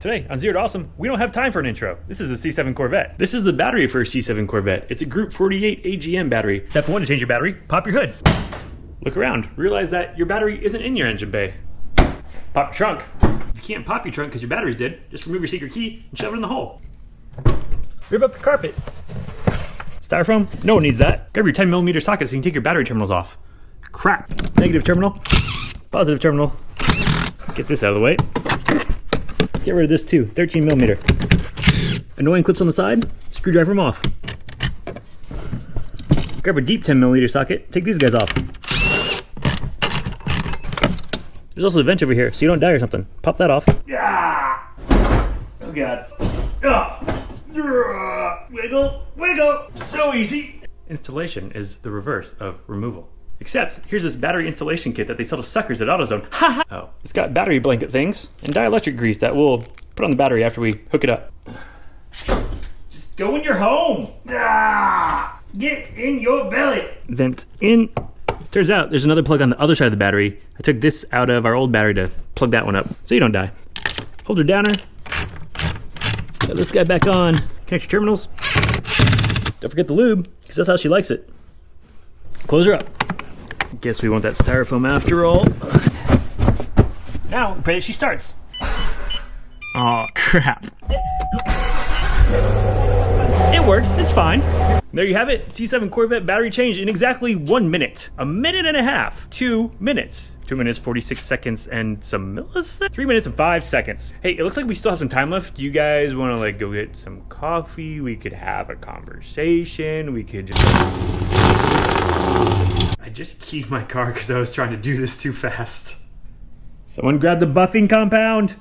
Today on Zero to Awesome, we don't have time for an intro. This is a C7 Corvette. This is the battery for a C7 Corvette. It's a Group 48 AGM battery. Step 1 to change your battery, pop your hood. Look around, realize that your battery isn't in your engine bay. Pop your trunk. If you can't pop your trunk because your battery's dead, just remove your secret key and shove it in the hole. Rip up your carpet. Styrofoam? No one needs that. Grab your 10mm socket so you can take your battery terminals off. Crap. Negative terminal. Positive terminal. Get this out of the way. Let's get rid of this too, 13mm. Annoying clips on the side, screwdriver them off. Grab a deep 10mm socket, take these guys off. There's also a vent over here, so you don't die or something. Pop that off. Yeah. Oh god. Wiggle, wiggle. So easy. Installation is the reverse of removal. Except, here's this battery installation kit that they sell to suckers at AutoZone. Ha! Oh, it's got battery blanket things and dielectric grease that we'll put on the battery after we hook it up. Just go in your home! Get in your belly! Vent in. Turns out there's another plug on the other side of the battery. I took this out of our old battery to plug that one up so you don't die. Hold her downer. Got this guy back on. Connect your terminals. Don't forget the lube, because that's how she likes it. Close her up. Guess we want that styrofoam after all. Now, pray that she starts. Oh crap. It works, it's fine. There you have it, C7 Corvette battery change in exactly 1 minute. A minute and a half, 2 minutes. 2 minutes, 46 seconds and some milliseconds? 3 minutes and 5 seconds. Hey, it looks like we still have some time left. Do you guys wanna go get some coffee? We could have a conversation. We could just... I just keyed my car because I was trying to do this too fast. Someone grab the buffing compound.